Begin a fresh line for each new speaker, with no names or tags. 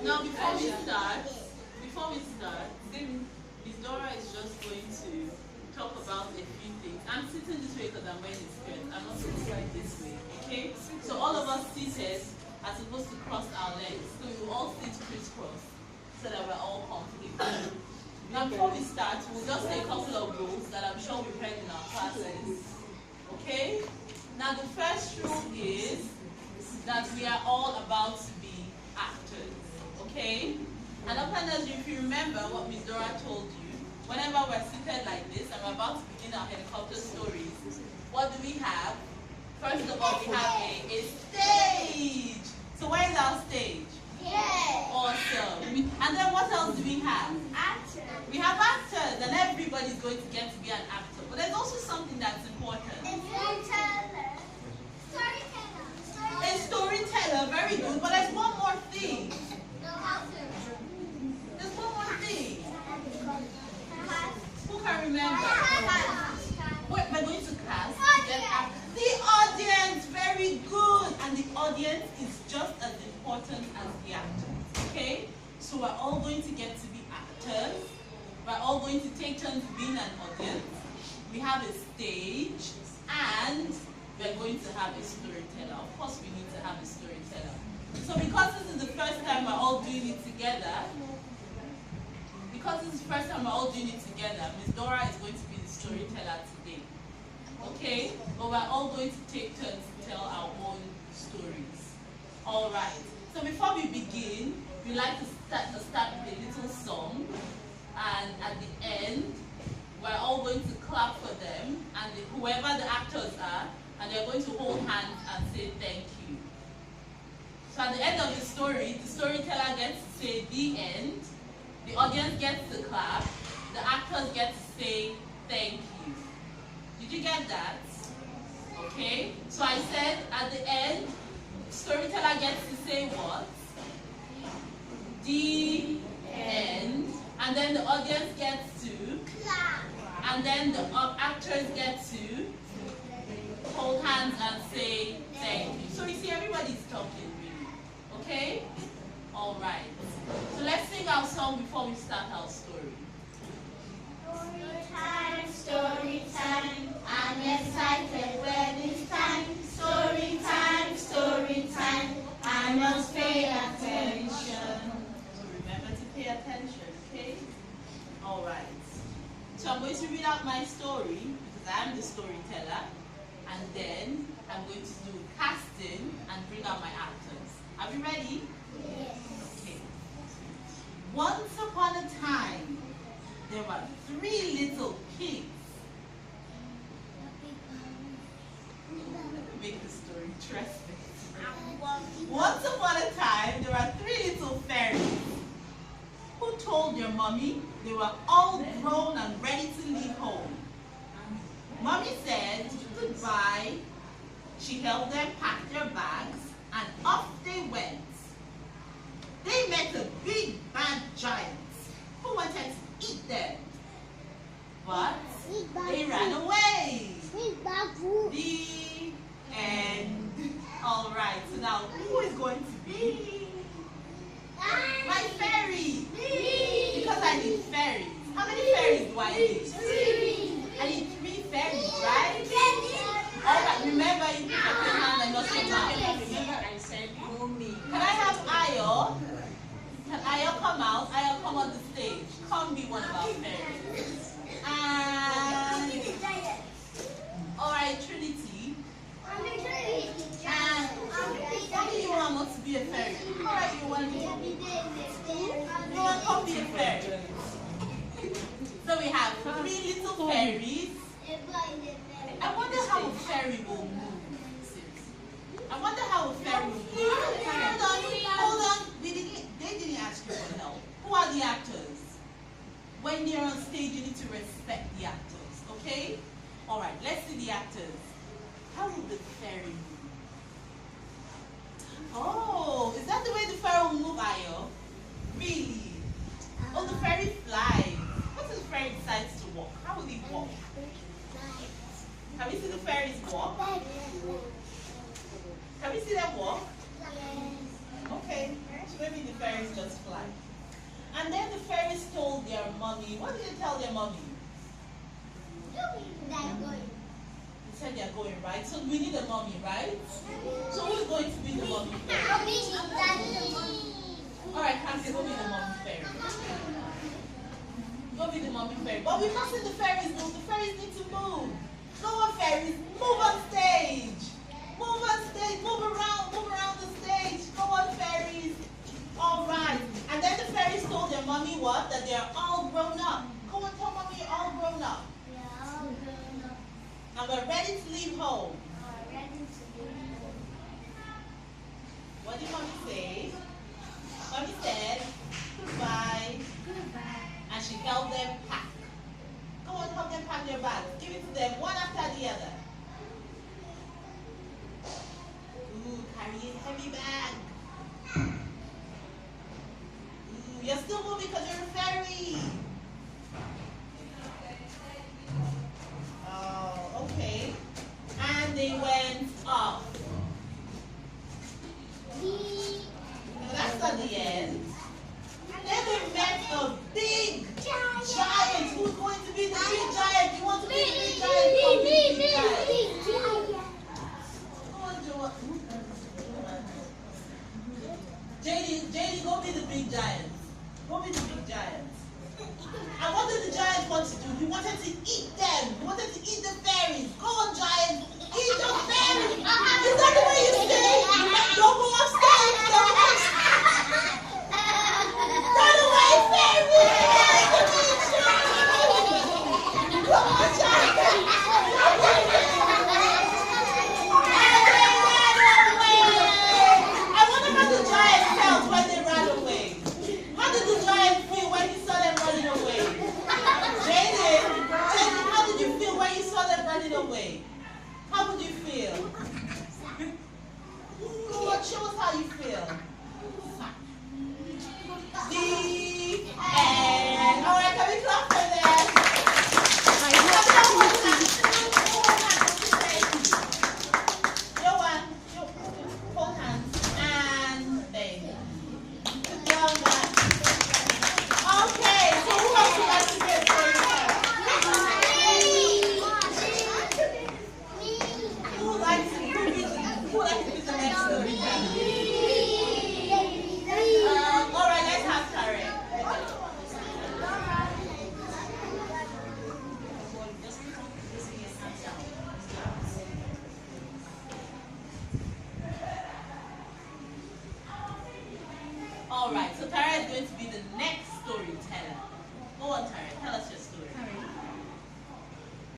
Now, before we start, Miss Dora is just going to talk about a few things. I'm sitting this way because I'm wearing a skirt. I'm not supposed to sit this way, okay? So all of us seated are supposed to cross our legs. So we will all sit crisscross so that we're all comfortable. Now, before we start, we'll just say a couple of rules that I'm sure we've heard in our classes, okay? Now, the first rule is that we are all about to be actors, okay? And upon if you remember what Miss Dora told you, whenever we're seated like this and we're about to begin our helicopter stories, what do we have? First of all, we have a stage. So where is our stage?
Yes.
Awesome. And then what else do we have?
Actors.
We have actors, and everybody's going to get to be an actor. But there's also something that's important.
A storyteller.
A storyteller, very good. But there's one more thing. There's one more thing. Who can remember? Wait, we're going to cast. The audience, very good. And the audience is just as important as the actors. Okay? So we're all going to get to be actors. We're all going to take turns being an audience. We have a stage, and we're going to have a storyteller. Of course, we need to have a storyteller. So because this is the first time we're all doing it together, Miss Dora is going to be the storyteller today. Okay? But we're all going to take turns to tell our own stories. All right. So before we begin, we like to start with a little song. And at the end, we're all going to clap for them, and whoever the actors are, and they're going to hold hands and say thank you. So at the end of the story, the storyteller gets to say the end, the audience gets to clap, the actors get to say thank you. Did you get that? Okay. So I said at the end, storyteller gets to say what? The end. And then the audience gets to clap. And then the actors get to hold hands and say thank you. So you see, everybody's talking really. Okay? All right. So let's sing our song before we start our story.
Story time, I'm excited when it's time. Story time, I must pay attention.
So remember to pay attention, okay? All right. So I'm going to read out my story because I'm the storyteller, and then I'm going to do casting and bring out my actors. Are we ready?
Yes.
Okay. Once upon a time, there were 3 little pigs. Let me make the story interesting. Once upon a time, there were 3 little fairies who told their mommy they were all grown and ready to leave home. Mommy said goodbye. She helped them pack their bags, and off they went. They met a big bad giant who wanted to eat them, but they ran away. The end. All right, so now who is going to be my fairy? Because I need fairies. How many fairies do I need?
3.
I need 3 fairies, right? All right, remember you pick up your hand and not your mouth.
Remember I said no me.
Can I have Ayo? Can Ayo come out? Ayo, come on the stage. Come be one of our fairies. And all right, Trinity. And what do you want not to be a fairy? All right, you want to be. You want to come be a fairy. So we have 3 little fairies. I wonder how a fairy will move. I wonder how a fairy will move. Hold on. They didn't ask you for help. Who are the actors? When they're on stage, you need to respect the actors, okay? All right, let's see the actors. How will the fairy move? Oh, is that the way the fairy will move, Ayo? Really? Oh, the fairy flies. What if the fairy decides to walk? How will he walk? Have you seen the fairies walk? Can we see them walk? fairies just fly. And then the fairies told their mommy, what did they tell their mommy? They said they're going, right? So we need a mommy, right? So who's going to be the mommy fairy? Alright, Kamsi, go be the mommy fairy. Go be the mommy fairy. But we mustn't the fairies move. The fairies need to move. Go on, fairies. Move on stage. Move on stage. Move around the stage. Go on, fairies. Alright. And then the fairies told their mommy what? That they're all grown up. Go and tell mommy you're all grown up. And we're ready to leave home. What did mommy say? Mommy said, goodbye. And she helped them pack. Go on, help them pack their bags. Give it to them one after the other. Ooh, carry a heavy bag. Ooh, you're still moving because you're a fairy. Oh, okay. And they went off. No, that's not the end. Then they met a big giant. Who's going to be the big giant? You want to be the big giant? Come be the big giant. Come on, JD, go be the big giant. Go be the big giant. And what did the giant want to do? He wanted to eat them. He wanted to eat the fairies. Go on, giant. Eat the fairies. Is that the way you say? Don't go upstairs. Don't go upstairs. Run away, fairies! Come on, giant. I wonder how the giant felt when they ran away. How did the giant feel when he saw them running away? Jaden, how did you feel when you saw them running away? How would you feel? Go on, show us how you feel. The end. All right, can we clap for them? Hold hands and bang. Well done. Okay, so who else would like to get started? Who would like to be the next storyteller? All right, let's have Karen. All right, so Tara is going to be the next storyteller. Go on, Tara, tell us your story.